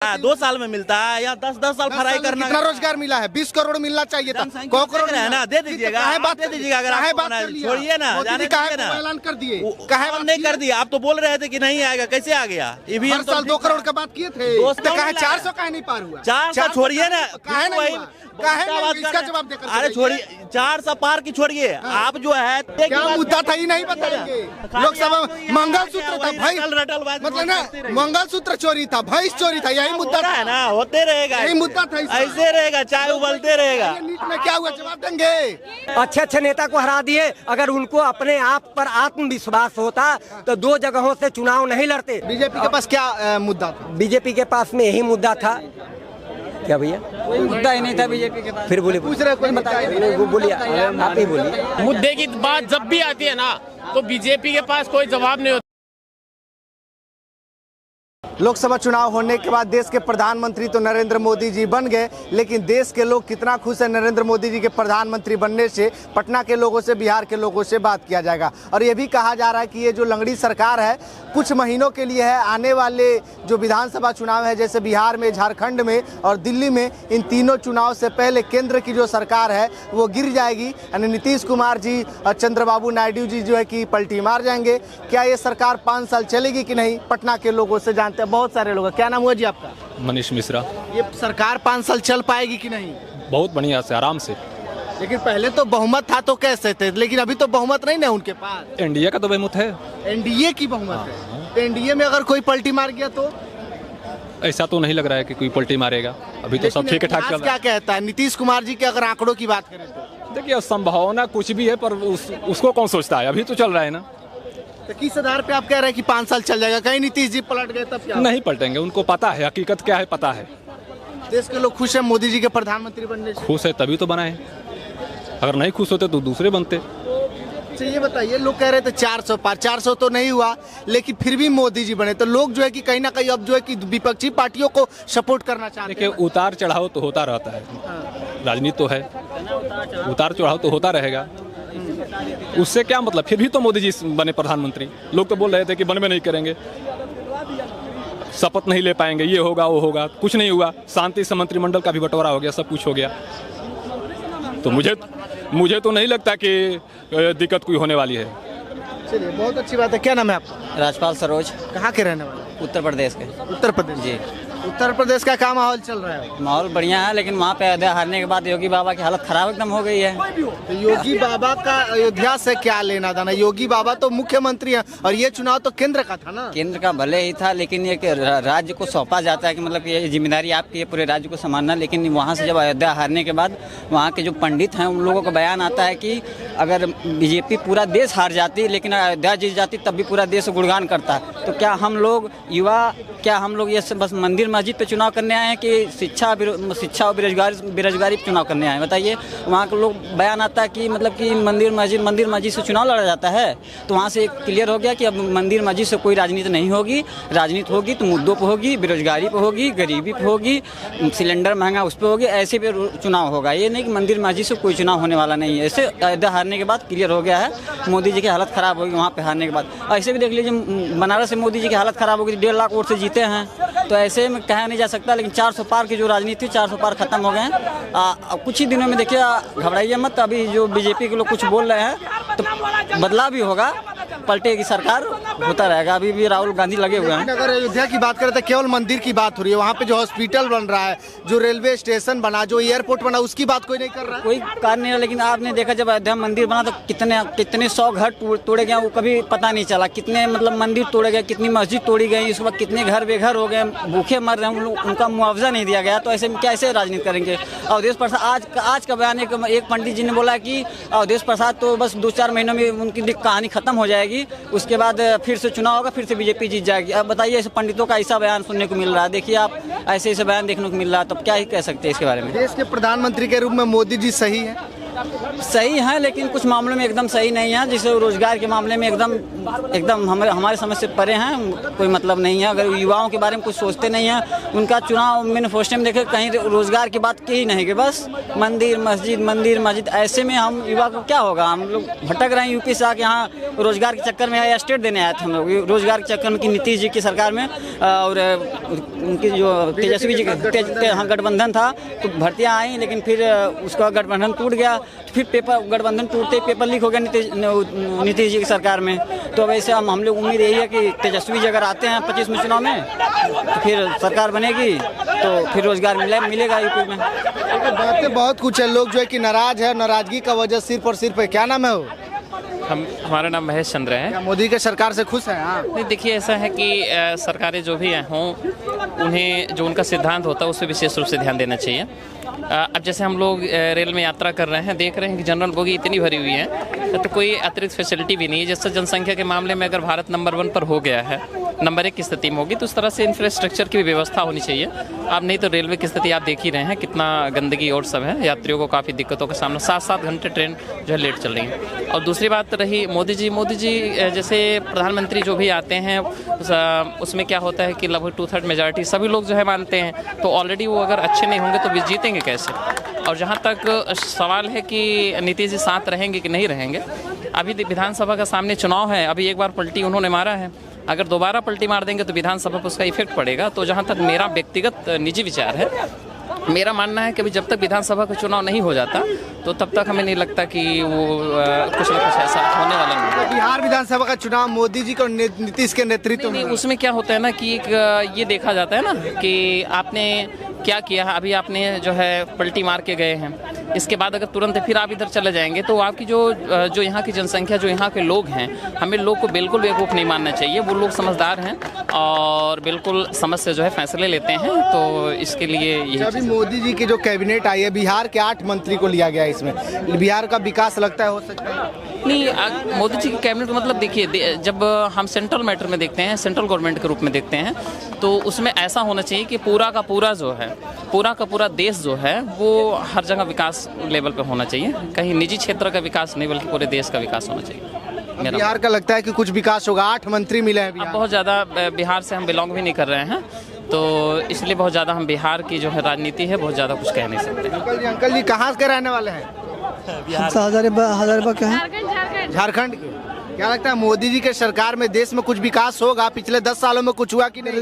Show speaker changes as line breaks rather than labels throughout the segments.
2 साल में मिलता है, या 10 साल फ्राई करना।
कितना रोजगार मिला है? 20 करोड़ मिलना चाहिए था। 100 करोड़
है ना, दे दीजिएगा, दे दीजिएगा। अगर आप छोड़िए ना, जाने दीजिए ना,
ऐलान कर दिए,
कहा नहीं कर दिया। आप तो बोल रहे थे कि नहीं आएगा, कैसे आ गया?
हर साल 2 करोड़ का बात किए थे, 400 कहा नहीं पार हुआ?
400 छोड़िए ना,
इसका जवाब देकर।
अरे छोड़िए, 400 पार की छोड़िए। आप जो है
क्या मुद्दा था ये नहीं बताएंगे। लोकसभा मंगलसूत्र था भाई, मतलब ना मंगलसूत्र चोरी था, भैंस चोरी था, यही मुद्दा
है ना, होते रहेगा,
यही मुद्दा था।
ऐसे रहेगा, चाय उबलते रहेगा।
नीट में क्या हुआ, जवाब देंगे।
अच्छे अच्छे नेता को हरा दिए। अगर उनको अपने आप पर आत्मविश्वास होता तो 2 जगहों से चुनाव नहीं लड़ते।
बीजेपी के पास क्या मुद्दा था?
बीजेपी के पास में यही मुद्दा था। क्या भैया?
कोई मुद्दा ही नहीं था बीजेपी के पास।
फिर बोले,
पूछ रहे कोई बताइए,
बोलिए, आप ही बोलिए।
मुद्दे की बात जब भी आती है ना, तो बीजेपी के पास कोई जवाब नहीं होता।
लोकसभा चुनाव होने के बाद देश के प्रधानमंत्री तो नरेंद्र मोदी जी बन गए, लेकिन देश के लोग कितना खुश हैं नरेंद्र मोदी जी के प्रधानमंत्री बनने से, पटना के लोगों से, बिहार के लोगों से बात किया जाएगा। और ये भी कहा जा रहा है कि ये जो लंगड़ी सरकार है कुछ महीनों के लिए है। आने वाले जो विधानसभा चुनाव है, जैसे बिहार में, झारखंड में और दिल्ली में, इन तीनों चुनाव से पहले केंद्र की जो सरकार है वो गिर जाएगी। यानी नीतीश कुमार जी और चंद्रबाबू नायडू जी जो है कि पलटी मार जाएंगे। क्या ये सरकार 5 साल चलेगी कि नहीं, पटना के लोगों से जानते हैं बहुत सारे लोग। क्या नाम हुआ जी आपका?
मनीष मिश्रा।
ये सरकार 5 साल चल पाएगी कि नहीं?
बहुत बढ़िया से, आराम से।
लेकिन पहले तो बहुमत था तो कैसे थे, लेकिन अभी तो बहुमत नहीं ना उनके पास।
एनडीए का तो बहुमत है,
एनडीए की बहुमत है। तो एनडीए में अगर कोई पलटी मार गया तो?
ऐसा तो नहीं लग रहा है कि कोई पलटी मारेगा। अभी तो सब ठीक ठाक चल रहा है।
क्या कहता है नीतीश कुमार जी के अगर आंकड़ों की बात करें तो?
देखिए, संभावना कुछ भी है, पर उसको कौन सोचता है, अभी तो चल रहा है ना।
तो किस आधार पे आप कह रहे हैं कि 5 साल चल जाएगा? कहीं नीतीश जी पलट गए तब क्या?
नहीं पलटेंगे, उनको पता है हकीकत क्या है, पता है।
देश के लोग खुश हैं मोदी जी के प्रधानमंत्री बनने से?
खुश है तभी तो बनाए। अगर नहीं खुश होते तो दूसरे बनते।
अच्छा ये बताइए, लोग कह रहे थे 400 पार, 400 तो नहीं हुआ, लेकिन फिर भी मोदी जी बने, तो लोग जो है कि कहीं ना कहीं अब जो है कि विपक्षी पार्टियों को सपोर्ट करना चाहते हैं।
देखिए, उतार चढ़ाव तो होता रहता है, राजनीति तो है, उतार चढ़ाव तो होता रहेगा। उससे क्या मतलब, फिर भी तो मोदी जी बने प्रधानमंत्री। लोग तो बोल रहे थे कि बनवे नहीं करेंगे, शपथ नहीं ले पाएंगे, ये होगा वो होगा, कुछ नहीं हुआ। शांति से मंत्रिमंडल का भी बंटवारा हो गया, सब कुछ हो गया। तो मुझे तो नहीं लगता कि दिक्कत कोई होने वाली है।
चलिए, बहुत अच्छी बात है। क्या नाम है आपका?
राजपाल सरोज।
कहाँ के रहने वाले?
उत्तर प्रदेश के।
उत्तर प्रदेश
जी।
उत्तर प्रदेश का क्या माहौल चल रहा है?
माहौल बढ़िया है, लेकिन वहाँ पे अयोध्या हारने के बाद योगी बाबा की हालत खराब एकदम हो गई है।
तो योगी बाबा का अयोध्या से क्या लेना देना? योगी बाबा तो मुख्यमंत्री हैं और ये चुनाव तो केंद्र का था ना।
केंद्र का भले ही था, लेकिन ये कि राज्य को सौंपा जाता है कि मतलब ये जिम्मेदारी आपकी है पूरे राज्य को संभालना। लेकिन वहाँ से जब अयोध्या हारने के बाद वहाँ के जो पंडित हैं उन लोगों का बयान आता है कि अगर बीजेपी पूरा देश हार जाती लेकिन अयोध्या जीत जाती तब भी पूरा देश गुणगान करता है। तो क्या हम लोग युवा, क्या हम लोग ये बस मंदिर मस्जिद पे चुनाव करने आए हैं कि शिक्षा और बेरोजगारी पे चुनाव करने आए हैं? बताइए। वहाँ के लोग बयान आता है कि मतलब कि मंदिर मस्जिद से चुनाव लड़ा जाता है। तो वहाँ से क्लियर हो गया कि अब मंदिर मस्जिद से कोई राजनीति नहीं होगी। राजनीति होगी तो मुद्दों पर होगी, बेरोजगारी पर होगी, गरीबी पर होगी, सिलेंडर महंगा उस पर होगी, ऐसे पे चुनाव होगा। ये नहीं कि मंदिर मस्जिद से कोई चुनाव होने वाला नहीं है। ऐसे अयोध्या हारने के बाद क्लियर हो गया है, मोदी जी की हालत खराब होगी वहाँ पे हारने के बाद। ऐसे भी देख लीजिए, बनारस से मोदी जी की हालत खराब होगी, 1.5 लाख वोट से जीते हैं। तो ऐसे में कहा नहीं जा सकता, लेकिन 400 पार की जो राजनीति थी, 400 पार खत्म हो गए हैं। कुछ ही दिनों में देखिए, घबराइए मत। अभी जो बीजेपी के लोग कुछ बोल रहे हैं तो बदलाव भी होगा, पलटेगी सरकार, होता रहेगा। अभी भी राहुल गांधी लगे हुए हैं।
अगर अयोध्या की बात करें तो केवल मंदिर की बात हो रही है। वहाँ पे जो हॉस्पिटल बन रहा है, जो रेलवे स्टेशन बना, जो एयरपोर्ट बना, उसकी बात कोई नहीं कर रहा है।
कोई कारण नहीं है। लेकिन आपने देखा जब अयोध्या मंदिर बना तो कितने 100 घर तोड़े गए, वो कभी पता नहीं चला। कितने मतलब मंदिर तोड़े गए, कितनी मस्जिद तोड़ी गई, इस वक्त कितने घर बेघर हो गए, भूखे मर रहे हैं, उनका मुआवजा नहीं दिया गया। तो ऐसे में कैसे राजनीति करेंगे? अवधेश प्रसाद आज का बयान एक पंडित जी ने बोला कि अवधेश प्रसाद तो बस 2-4 महीनों में उनकी कहानी खत्म हो जाएगी, उसके बाद फिर से चुनाव होगा, फिर से बीजेपी जीत जाएगी। अब बताइए, ऐसे पंडितों का ऐसा बयान सुनने को मिल रहा है। देखिए आप, ऐसे बयान देखने को मिल रहा है, तो क्या ही कह सकते हैं इसके बारे में?
देश के प्रधानमंत्री के रूप में मोदी जी सही है?
सही है, लेकिन कुछ मामलों में एकदम सही नहीं है। जैसे रोजगार के मामले में एकदम हमारे समझ से परे हैं, कोई मतलब नहीं है। अगर युवाओं के बारे में कुछ सोचते नहीं है, उनका चुनाव मैनिफेस्टो में देखे कहीं रोजगार की बात की ही नहीं कि बस मंदिर मस्जिद। ऐसे में हम युवा को क्या होगा? हम लोग भटक रहे हैं यूपी से आके यहाँ रोजगार के चक्कर में स्टेट देने आए थे हम लोग। रोजगार के चक्कर में कि नीतीश जी की सरकार में और उनकी जो तेजस्वी जी का गठबंधन था तो भर्तियाँ आई, लेकिन फिर उसका गठबंधन टूट गया। फिर गठबंधन टूटते ही पेपर लीक हो गया नीतीश जी की सरकार में। तो वैसे हम लोग उम्मीद यही है कि तेजस्वी जी अगर आते हैं 25 में चुनाव में तो फिर सरकार बनेगी तो फिर रोजगार मिलेगा यूपी में।
बातें बहुत कुछ है, लोग जो है कि नाराज है, नाराजगी का वजह सिर्फ और सिर्फ है। क्या नाम है वो?
हमारा नाम महेश चंद्र है।
क्या मोदी के सरकार से खुश हैं आप?
नहीं, देखिए ऐसा है कि सरकारें जो भी हों उन्हें जो उनका सिद्धांत होता है उस पर विशेष रूप से ध्यान देना चाहिए। अब जैसे हम लोग रेल में यात्रा कर रहे हैं, देख रहे हैं कि जनरल बोगी इतनी भरी हुई है तो कोई अतिरिक्त फैसिलिटी भी नहीं है। जैसे जनसंख्या के मामले में अगर भारत नंबर 1 पर हो गया है, नंबर 1 की स्थिति में होगी, तो उस तरह से इंफ्रास्ट्रक्चर की भी व्यवस्था होनी चाहिए। अब नहीं तो रेलवे की स्थिति आप देख ही रहे हैं, कितना गंदगी और सब है, यात्रियों को काफ़ी दिक्कतों का सामना, 7-7 घंटे ट्रेन जो है लेट चल रही है। और दूसरी बात रही मोदी जी जैसे प्रधानमंत्री जो भी आते हैं उसमें क्या होता है कि लगभग 2/3 मेजॉरिटी सभी लोग जो है मानते हैं, तो ऑलरेडी वो अगर अच्छे नहीं होंगे तो जीतेंगे कैसे? और जहाँ तक सवाल है कि नीतीश जी साथ रहेंगे कि नहीं रहेंगे, अभी विधानसभा का सामने चुनाव है, अभी एक बार पलटी उन्होंने मारा है, अगर दोबारा पलटी मार देंगे तो विधानसभा पर उसका इफेक्ट पड़ेगा। तो जहाँ तक मेरा व्यक्तिगत निजी विचार है, मेरा मानना है कि अभी जब तक विधानसभा का चुनाव नहीं हो जाता तो तब तक हमें नहीं लगता कि वो कुछ ना कुछ ऐसा होने वाला नहीं है।
बिहार विधानसभा का चुनाव मोदी जी और नीतीश के नेतृत्व में,
उसमें क्या होता है ना कि ये देखा जाता है ना कि आपने क्या किया है। अभी आपने जो है पलटी मार के गए हैं, इसके बाद अगर तुरंत फिर आप इधर चले जाएंगे तो आपकी जो यहाँ की जनसंख्या, जो यहाँ के लोग हैं, हमें लोग को बिल्कुल बेवकूफ़ नहीं मानना चाहिए। वो लोग समझदार हैं और बिल्कुल समझ से जो है फैसले लेते हैं। तो इसके लिए
अभी मोदी जी की जो कैबिनेट आई है, बिहार के 8 मंत्री को लिया गया है, इसमें बिहार का विकास लगता है हो सकता है?
नहीं, मोदी जी की कैबिनेट मतलब देखिए, जब हम सेंट्रल मैटर में देखते हैं, सेंट्रल गवर्नमेंट के रूप में देखते हैं, तो उसमें ऐसा होना चाहिए कि पूरा का पूरा जो है, पूरा का पूरा देश जो है वो हर जगह विकास लेवल पे होना चाहिए। कहीं निजी क्षेत्र का विकास नहीं बल्कि पूरे देश का विकास होना चाहिए।
बिहार का लगता है कि कुछ विकास होगा, 8 मंत्री मिले हैं बिहार।
बहुत ज़्यादा बिहार से हम बिलोंग भी नहीं कर रहे हैं, तो इसलिए बहुत ज़्यादा हम बिहार की जो है राजनीति है बहुत ज़्यादा कुछ कह नहीं सकते।
अंकल जी कहाँ के रहने वाले हैं?
हजारीबाग के हैं,
झारखंड के। क्या लगता है मोदी जी के सरकार में देश में कुछ विकास होगा? पिछले 10 सालों में कुछ हुआ कि नहीं?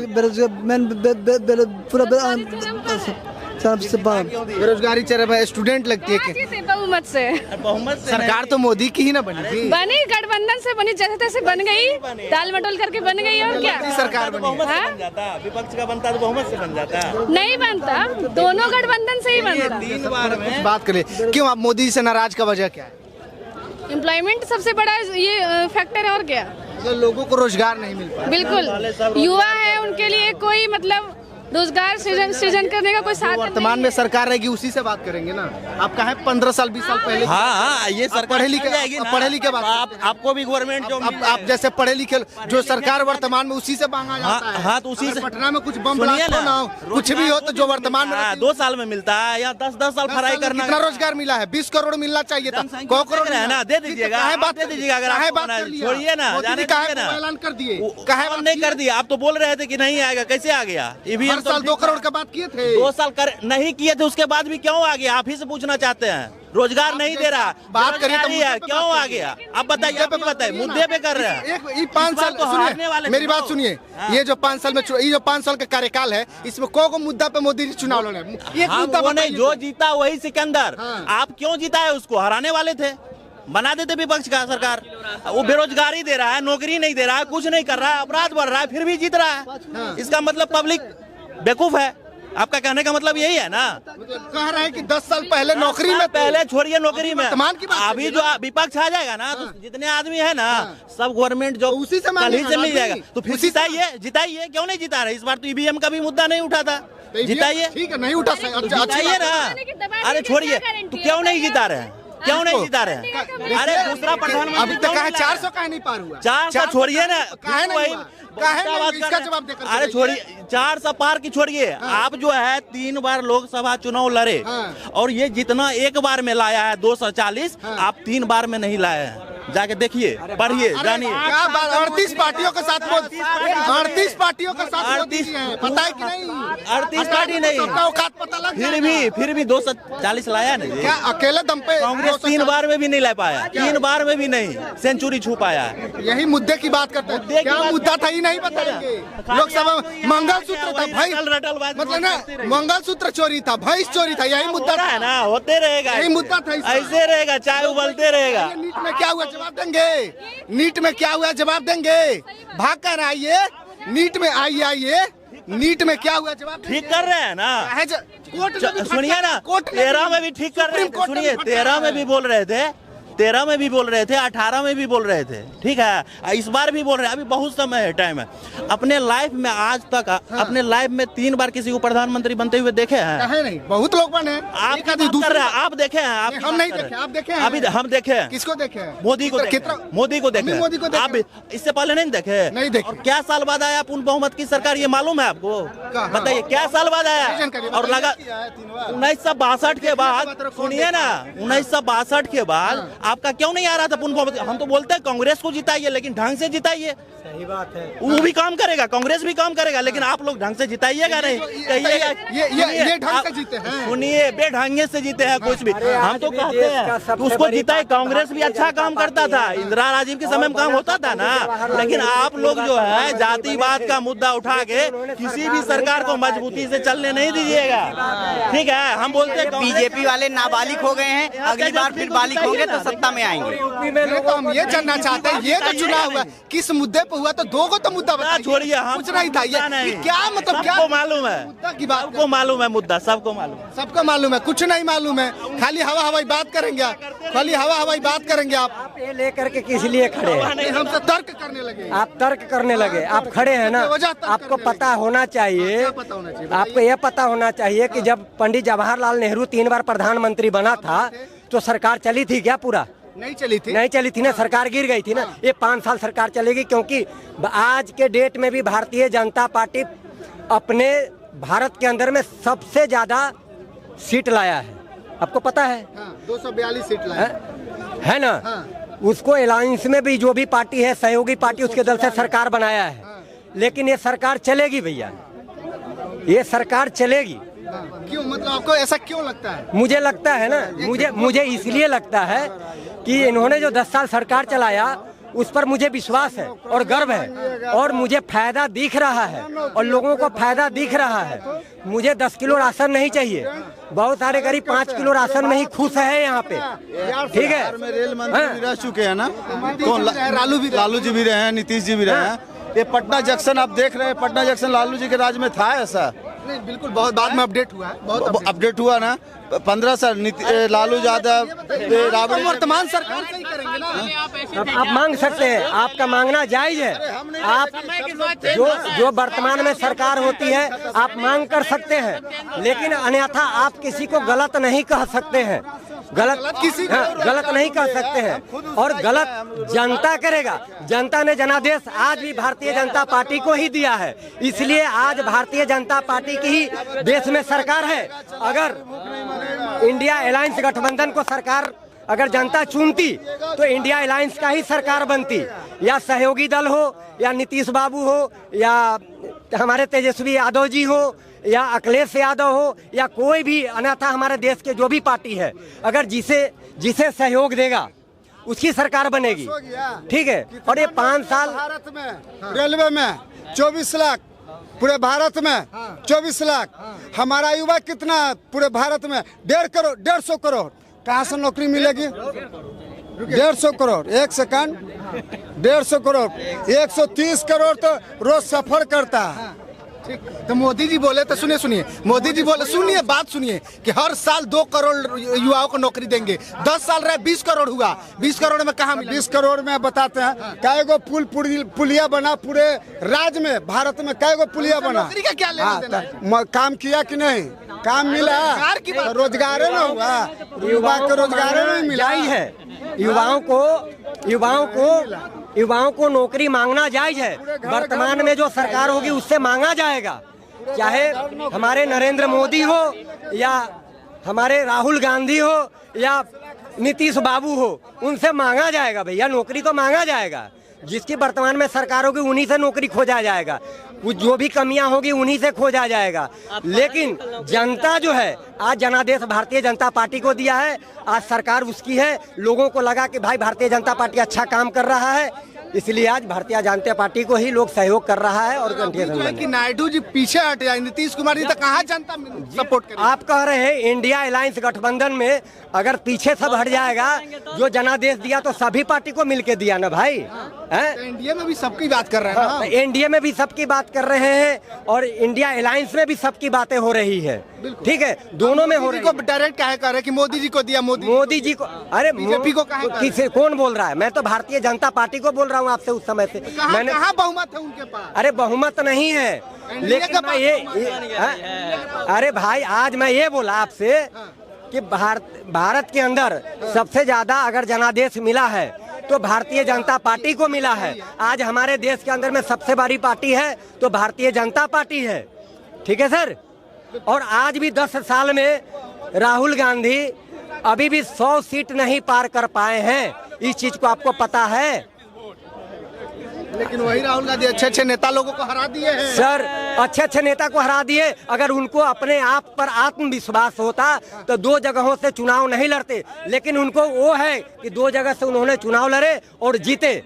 बेरोजगारी चल रहा है, स्टूडेंट लगती है कि
बहुमत से
सरकार तो मोदी की ही ना बनी थी,
बनी गठबंधन से बनी, जैसे तैसे बन गई, टाल मटोल करके बन गई। और क्या
सरकार बनी?
विपक्ष का बनता तो बहुमत से बन जाता,
नहीं बनता, दोनों गठबंधन से ही बनता।
3 बार में बात करें, क्यों आप मोदी जी से नाराज का वजह क्या है?
एम्प्लॉयमेंट सबसे बड़ा ये फैक्टर है, और क्या?
तो लोगों को रोजगार नहीं मिल पा।
बिल्कुल, युवा है, उनके लिए कोई मतलब रोजगार सृजन करने का कोई साधन
वर्तमान में सरकार रहेगी, उसी से बात करेंगे ना। आप कहा 15 साल 20 साल पहले,
हाँ ये सरकार
पढ़े लिखे बात,
आपको भी गवर्नमेंट जो
आप जैसे पढ़े लिखे जो सरकार वर्तमान में उसी से मांगा जाता है।
हाँ, तो उसी से
पटना में कुछ बम ब्लास्ट हो ना, कुछ भी हो तो जो वर्तमान में
2 साल में मिलता है या 10 साल फराई करना।
कितना रोजगार मिला है? 20 करोड़ मिलना चाहिए था, 100 करोड़
है ना, दे दीजिएगा,
बात दे दीजिएगा। अगर
छोड़िए ना, जाने ना,
ऐलान कर दिए,
कहा नहीं कर दिया। आप तो बोल रहे थे कि नहीं आएगा, कैसे आ गया?
हर साल 2 करोड़ का बात किए थे,
2 साल नहीं किए थे, उसके बाद भी क्यों आ गया? आप ही से पूछना चाहते हैं। रोजगार नहीं दे रहा,
बात करिए तो
क्यों आ गया? आप बताइए, आप बताइए, मुद्दे पे कर रहे हैं।
5 साल सुनिए, मेरी बात सुनिए, ये जो 5 साल में ये जो 5 साल का कार्यकाल है, इसमें को मुद्दा पे मोदी जी चुनाव लड़े? एक मुद्दा
वो नहीं, जो जीता वही सिकंदर। आप क्यों जीता है? उसको हराने वाले थे, बना देते विपक्ष का सरकार। वो बेरोजगारी दे रहा है, नौकरी नहीं दे रहा है, कुछ नहीं कर रहा है, अपराध बढ़ रहा है, फिर भी जीत रहा है। इसका मतलब पब्लिक बेवकूफ है। आपका कहने का मतलब यही है ना?
कह रहे हैं कि 10 साल पहले नौकरी में,
पहले छोड़िए नौकरी में,
अभी
जो विपक्ष आ जाएगा ना, तो जितने आदमी है ना, सब गवर्नमेंट जो
उसी से
मिल जाएगा। तो फिर जिताइए, क्यों नहीं जिता रहे? इस बार तो ईवीएम का भी मुद्दा नहीं उठा था, जिताइए।
ठीक है, नहीं उठा,
जिताइए ना। अरे छोड़िए, तो क्यों नहीं जिता रहे हैं? क्यों नहीं जिता रहे हैं? अरे दूसरा प्रधानमंत्री
अभी तक कहा 400 कहीं नहीं पार हुआ।
400 छोड़िए ना,
काहे नहीं हुआ? काहे नहीं हुआ? इसका जवाब देकर
अरे छोड़िए, 400 पार की छोड़िए। आप जो है 3 बार लोकसभा चुनाव लड़े और ये जितना एक बार में लाया है 240, आप 3 बार में नहीं लाए हैं। जाके देखिए, पढ़िए, जानिए।
क्या बात, 38 पार्टियों के साथ 38 पार्टियों के साथ
38
पता है कि नहीं?
38 पार्टी नहीं,
सबका औकात पता लग
फिर भी 240 लाया नहीं।
क्या अकेले दम पे
कांग्रेस 3 बार में भी नहीं ला पाया, 3 बार में भी नहीं सेंचुरी छू पाया।
यही मुद्दे की बात करते हैं। क्या मुद्दा था ये नहीं बताएंगे। लोकसभा में मंगलसूत्र था भाई, मतलब ना मंगलसूत्र चोरी था, भैंस चोरी था, यही मुद्दा
है ना, होते रहेगा,
यही मुद्दा था।
ऐसे रहेगा, चाय उबलते रहेगा।
नीट में क्या हुआ जवाब देंगे, नीट में क्या हुआ जवाब देंगे। भाग कर आइए, नीट में आइए, नीट में क्या हुआ जवाब
ठीक कर रहे हैं ना। सुनिए ना, 13 में भी ठीक कर रहे थे, सुनिए 13 में भी बोल रहे थे, 13 में भी बोल रहे थे, 18 में भी बोल रहे थे, ठीक है। इस बार भी बोल रहे हैं, अभी बहुत समय है, टाइम है। अपने लाइफ में आज तक अपने लाइफ में 3 बार किसी को प्रधानमंत्री बनते हुए देखे हैं? नहीं, बहुत लोग बने। आप कर रहे हैं, आप देखे हैं? आप हम नहीं देखे, आप देखे हैं? अभी हम देखे हैं। किसको देखे हैं? मोदी को देखे, मोदी को देखे। आप इससे पहले नहीं देखे? नहीं देखे। क्या साल बाद आया पूर्ण बहुमत की सरकार, ये मालूम है आपको? बताइए क्या साल बाद आया? और लगा 1962 के बाद, सुनिए ना, 1962 के बाद आपका क्यों नहीं आ रहा था पूर्ण बहुमत? हम तो बोलते हैं कांग्रेस को जिताइए, लेकिन ढंग से जिताइए।
सही बात है,
वो भी काम करेगा, कांग्रेस भी काम करेगा, लेकिन आप लोग ढंग से जिताइएगा नहीं। कहिएगा
ये ढंग से जीते हैं।
सुनिए, बेढंगे से जीते हैं कुछ भी। हम तो कहते हैं उसको जिताए। कांग्रेस भी अच्छा काम करता था, इंदिरा राजीव के समय में काम होता था ना, लेकिन आप लोग जो है जातिवाद का मुद्दा उठा के किसी भी सरकार को मजबूती से चलने नहीं दीजिएगा, ठीक है। हम बोलते हैं
बीजेपी वाले नाबालिग हो गए हैं, अगली बार फिर बालिग होंगे तो सत्ता में आएंगे।
तो हम ये जानना चाहते हैं, ये तो चुनाव हुआ, किस मुद्दे पे हुआ? तो 2 को तो मुद्दा बताइए।
छोड़िए, हम
कुछ नहीं था। ये क्या मतलब, क्या
सबको मालूम है,
मुद्दा की बात
सबको मालूम है, मुद्दा सबको मालूम है,
सबको मालूम है। कुछ नहीं मालूम है, खाली हवाई बात करेंगे आप, खाली हवाई बात करेंगे आप।
ये लेकर के किस लिए खड़े हैं?
हम तो तर्क करने लगे।
आप तर्क करने लगे, आप खड़े हैं ना। आपको पता होना चाहिए, आपको यह पता होना चाहिए कि जब पंडित जवाहरलाल नेहरू 3 बार प्रधानमंत्री बना था तो सरकार चली थी क्या? पूरा
नहीं चली थी,
नहीं चली थी ना, सरकार गिर गई थी ना। ये 5 साल सरकार चलेगी, क्योंकि आज के डेट में भी भारतीय जनता पार्टी अपने भारत के अंदर में सबसे ज्यादा सीट लाया है। आपको पता है?
242 सीट लाया
है ना। उसको अलायंस में भी जो भी पार्टी है, सहयोगी पार्टी, उसके दल से सरकार बनाया है। लेकिन ये सरकार चलेगी भैया, ये सरकार चलेगी।
क्यों, मतलब आपको ऐसा क्यों लगता है?
मुझे लगता है ना, मुझे इसलिए लगता है कि इन्होंने जो 10 साल सरकार चलाया उस पर मुझे विश्वास है और गर्व है, और मुझे फायदा दिख रहा है और लोगों को फायदा दिख रहा है। मुझे 10 किलो राशन नहीं चाहिए, बहुत सारे गरीब 5 किलो राशन में ही खुश है यहाँ पे, ठीक है।
रेल मंत्री भी रह चुके हैं ना, कौन? लालू जी भी रहे हैं, नीतीश जी भी रहे हैं। ये पटना जंक्शन आप देख रहे हैं, पटना जंक्शन लालू जी के राज में था ऐसा?
नहीं, बिल्कुल बहुत बाद में अपडेट हुआ है, बहुत
अपडेट हुआ ना। 15 साल लालू यादव, राबड़ी,
वर्तमान सरकार से ही करेंगे ना।
आप मांग सकते हैं, आपका मांगना जायज है। आप जो वर्तमान में सरकार होती है आप मांग कर सकते हैं, लेकिन अन्यथा आप किसी को गलत नहीं कह सकते हैं, गलत नहीं कह सकते हैं। और गलत जनता करेगा। जनता ने जनादेश आज भी भारतीय जनता पार्टी को ही दिया है, इसलिए आज भारतीय जनता पार्टी की ही देश में सरकार है। अगर इंडिया अलायंस गठबंधन को सरकार अगर जनता चुनती तो इंडिया अलायंस का ही सरकार बनती, या सहयोगी दल हो, या नीतीश बाबू हो, या हमारे तेजस्वी यादव जी हो, या अखिलेश यादव हो, या कोई भी, अन्यथा हमारे देश के जो भी पार्टी है, अगर जिसे सहयोग देगा उसकी सरकार बनेगी, ठीक है। और ये 5 साल
भारत में रेलवे में 24 लाख, पूरे भारत में 24 लाख। हमारा युवा कितना पूरे भारत में? 150 करोड़। कहाँ से नौकरी मिलेगी? 150 करोड़, 1 सेकंड, 150 करोड़, 130 करोड़ तो रोज सफर करता है।
तो मोदी जी बोले तो सुनिए मोदी जी बोले, सुनिए बात सुनिए कि हर साल 2 करोड़ युवाओं को नौकरी देंगे। 10 साल रहे 20 करोड़ हुआ, 20 करोड़ में कहाँ मिला?
20 करोड़ में बताते हैं कई गो पुलिया बना पूरे राज्य में, भारत में कई गो पुलिया बना।
नौकरी का क्या लेना देना है?
काम किया कि नहीं, काम मिला, रोजगार न हुआ, युवा को रोजगार नहीं मिला
जायज है। युवाओं को नौकरी मांगना जायज है। वर्तमान में जो सरकार होगी उससे मांगा जाएगा, चाहे हमारे नरेंद्र मोदी हो या हमारे राहुल गांधी हो या नीतीश बाबू हो, उनसे मांगा जाएगा भैया, नौकरी तो मांगा जाएगा। जिसकी वर्तमान में सरकार होगी उन्हीं से नौकरी खोजा जाएगा, जो भी कमियां होगी उन्हीं से खोजा जाएगा। लेकिन जनता जो है, आज जनादेश भारतीय जनता पार्टी को दिया है, आज सरकार उसकी है। लोगों को लगा कि भाई भारतीय जनता पार्टी अच्छा काम कर रहा है, इसलिए आज भारतीय जनता पार्टी को ही लोग सहयोग कर रहा है। और
कि नायडू जी पीछे हट जाए, नीतीश कुमार जी तो कहाँ जनता सपोर्ट करे?
आप कह रहे हैं इंडिया अलायंस गठबंधन में अगर पीछे सब हट जाएगा, जो जनादेश दिया तो सभी पार्टी को मिलके दिया ना भाई।
एनडीए में भी सबकी बात कर रहे हैं ना?
एनडीए में भी सबकी बात कर रहे हैं और इंडिया अलायंस में भी सबकी बातें हो रही है। ठीक है, दोनों में हो रही है।
डायरेक्ट क्या कह रहे कि मोदी जी को दिया,
मोदी जी को? अरे
बीजेपी को
किसे, कौन बोल रहा है? मैं तो भारतीय जनता पार्टी को बोल रहा हूँ आपसे उस समय से।
मैंने कहा बहुमत है उनके पास?
अरे बहुमत नहीं है, लेकिन मैं ये अरे भाई आज मैं ये बोला आपसे कि भारत के अंदर सबसे ज्यादा अगर जनादेश मिला है तो भारतीय जनता पार्टी को मिला है। आज हमारे देश के अंदर में सबसे बड़ी पार्टी है तो भारतीय जनता पार्टी है। ठीक है सर। और आज भी 10 साल में राहुल गांधी अभी भी 100 सीट नहीं पार कर पाए हैं, इस चीज को आपको पता है।
लेकिन वही राहुल गांधी अच्छे नेता लोगों को हरा दिए हैं
सर, अच्छे नेता को हरा दिए। अगर उनको अपने आप पर आत्मविश्वास होता तो 2 जगहों से चुनाव नहीं लड़ते, लेकिन उनको वो है कि 2 जगह से उन्होंने चुनाव लड़े और जीते।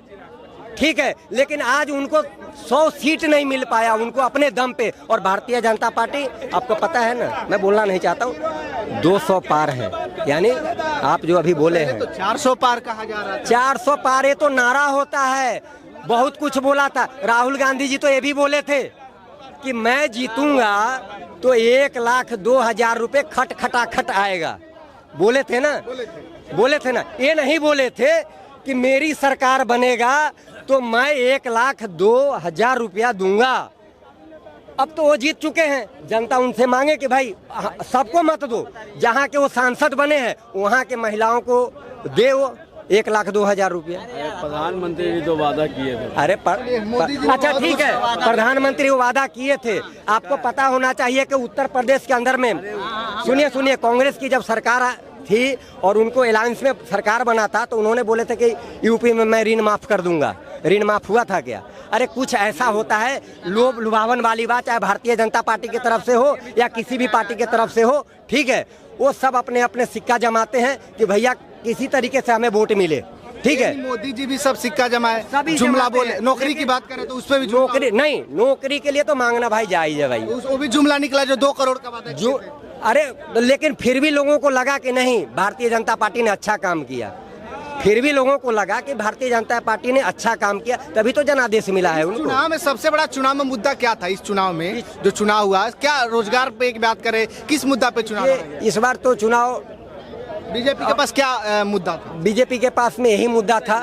ठीक है, लेकिन आज उनको 100 सीट नहीं मिल पाया, उनको अपने दम पे। और भारतीय जनता पार्टी आपको पता है ना, मैं बोलना नहीं चाहता हूँ, 200 पार है, यानी आप जो अभी बोले हैं
तो 400 पार कहा जा रहा है।
400 पार ये तो नारा होता है, बहुत कुछ बोला था। राहुल गांधी जी तो ये भी बोले थे कि मैं जीतूंगा तो 1,02,000 रुपए खटाखट आएगा। बोले थे ना, बोले थे ना। ये नहीं बोले थे कि मेरी सरकार बनेगा तो मैं 1,02,000 रुपया दूंगा। अब तो वो जीत चुके हैं, जनता उनसे मांगे कि भाई सबको मत दो, जहाँ के वो सांसद बने हैं वहाँ के महिलाओं को दे वो 1,02,000 रुपया।
प्रधानमंत्री भी तो वादा किए थे।
अरे अच्छा ठीक है, प्रधानमंत्री वो वादा किए थे। आपको पता होना चाहिए कि उत्तर प्रदेश के अंदर में, सुनिए, कांग्रेस की जब सरकार थी और उनको अलायंस में सरकार बना था तो उन्होंने बोले थे कि यूपी में मैं ऋण माफ कर दूंगा। ऋण माफ हुआ था क्या? अरे कुछ ऐसा होता है, लोभ लुभावन वाली बात, चाहे भारतीय जनता पार्टी की तरफ से हो या किसी भी पार्टी की तरफ से हो, ठीक है, वो सब अपने अपने सिक्का जमाते हैं कि भैया किसी तरीके से हमें वोट मिले। ठीक है,
मोदी जी भी सब सिक्का जमाए, जुमला बोले। नौकरी की बात करें तो उस पर भी
नौकरी नहीं, नौकरी के लिए तो मांगना भाई जायज है भाई।
वो भी जुमला निकला जो 2 करोड़ का वादा जो।
अरे लेकिन फिर भी लोगों को लगा कि नहीं, भारतीय जनता पार्टी ने अच्छा काम किया। फिर भी लोगों को लगा कि भारतीय जनता पार्टी ने अच्छा काम किया, तभी तो जनादेश मिला है उनको।
चुनाव में सबसे बड़ा चुनाव में मुद्दा क्या था? इस चुनाव में जो चुनाव हुआ, क्या रोजगार पे एक बात करें, किस मुद्दा पे चुनाव?
इस बार तो चुनाव
बीजेपी के पास क्या मुद्दा था?
बीजेपी के पास में यही मुद्दा था।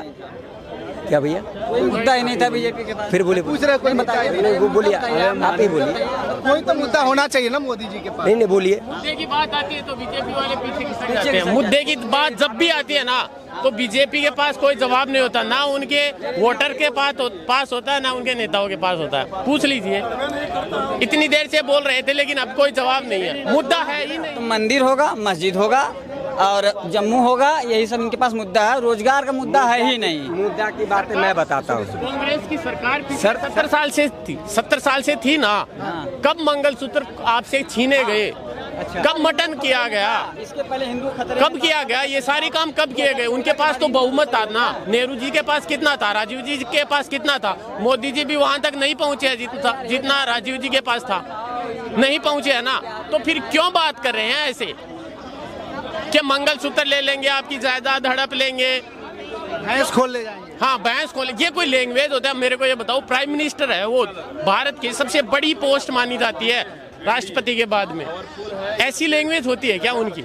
क्या भैया?
कोई मुद्दा ही नहीं था बीजेपी के पास।
फिर बोले,
पूछ रहे कोई बताइए।
बोलिए, आप ही बोलिए।
कोई तो मुद्दा होना चाहिए ना मोदी जी के पास।
नहीं बोलिए।
मुद्दे की बात आती है तो बीजेपी वाले पीछे खिसक जाते हैं। मुद्दे की बात जब भी आती है ना तो बीजेपी के पास कोई जवाब नहीं होता, ना उनके वोटर के पास होता है, ना उनके नेताओं के पास होता है। पूछ लीजिए, इतनी देर से बोल रहे थे लेकिन अब कोई जवाब नहीं है, मुद्दा है ही नहीं।
तो मंदिर होगा, मस्जिद होगा और जम्मू होगा, यही सब इनके पास मुद्दा है। रोजगार का मुद्दा है ही नहीं।
मुद्दा की बात मैं बताता हूँ।
कांग्रेस की सरकार 70 साल से थी, 70 साल से थी ना। कब मंगलसूत्र आपसे छीने गए? कब मटन किया गया?
इसके पहले हिंदू खतरे
कब किया गया? ये सारे काम कब किए गए? उनके पास तो बहुमत था ना। नेहरू जी के पास कितना था? राजीव जी के पास कितना था? मोदी जी भी वहां तक नहीं पहुंचे जितना राजीव जी के पास था, नहीं पहुंचे है ना। तो फिर क्यों बात कर रहे हैं ऐसे कि मंगलसूत्र ले लेंगे, आपकी जायदाद हड़प लेंगे,
भैंस खोल ले जाएंगे?
हाँ भैंस खोले, ये कोई लैंग्वेज होता है? मेरे को ये बताओ, प्राइम मिनिस्टर है वो, भारत की सबसे बड़ी पोस्ट मानी जाती है राष्ट्रपति के बाद में, ऐसी लैंग्वेज होती है क्या उनकी?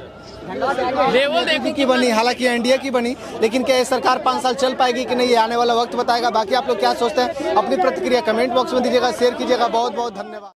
लेवल देखो
की बनी, हालांकि एनडीए की बनी, लेकिन क्या ये सरकार 5 साल चल पाएगी कि नहीं, ये आने वाला वक्त बताएगा। बाकी आप लोग क्या सोचते हैं, अपनी प्रतिक्रिया कमेंट बॉक्स में दीजिएगा, शेयर कीजिएगा। बहुत बहुत धन्यवाद।